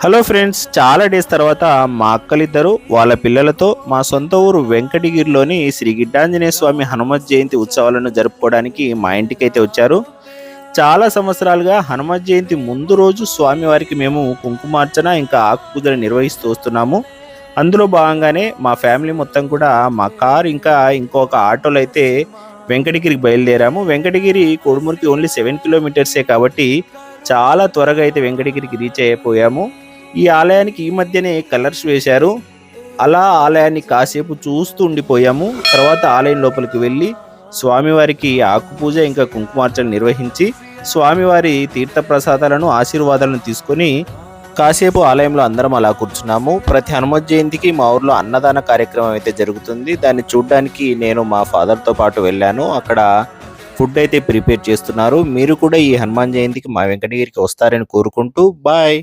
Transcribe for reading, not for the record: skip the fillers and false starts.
Hello friends, చాలా days తర్వాత మా అక్కలిద్దరూ వాళ్ళ పిల్లలతో మా సొంత ఊరు వెంకటగిరిలోని శ్రీ గిడ్డాంజనేయ స్వామి హనుమత్ జయంతి ఉత్సవాలను జరుపుకోవడానికి మా ఇంటికైతే వచ్చారు. చాలా సంవత్సరాలుగా హనుమత్ జయంతి ముందు రోజు స్వామివారికి మేము కుంకుమార్చన ఇంకా ఆకు పూజలు నిర్వహిస్తూ వస్తున్నాము. అందులో భాగంగానే మా ఫ్యామిలీ మొత్తం కూడా మా కార్ ఇంకా ఇంకొక ఆటోలో అయితే వెంకటగిరికి బయలుదేరాము. వెంకటగిరి కోడుమూరికి ఓన్లీ 7 కిలోమీటర్సే కాబట్టి చాలా త్వరగా అయితే వెంకటగిరికి రీచ్ అయిపోయాము. ఈ ఆలయానికి ఈ మధ్యనే కలర్స్ వేశారు. అలా ఆలయాన్ని కాసేపు చూస్తూ ఉండిపోయాము. తర్వాత ఆలయం లోపలికి వెళ్ళి స్వామివారికి ఆకు పూజ ఇంకా కుంకుమార్చన నిర్వహించి స్వామివారి తీర్థప్రసాదాలను ఆశీర్వాదాలను తీసుకొని కాసేపు ఆలయంలో అందరం అలా కూర్చున్నాము. ప్రతి హనుమత్ జయంతికి మా ఊర్లో అన్నదాన కార్యక్రమం అయితే జరుగుతుంది. దాన్ని చూడడానికి నేను మా ఫాదర్తో పాటు వెళ్ళాను. అక్కడ ఫుడ్ అయితే ప్రిపేర్ చేస్తున్నారు. మీరు కూడా ఈ హనుమాన్ జయంతికి మా వెంకటగిరికి వస్తారని కోరుకుంటూ బాయ్.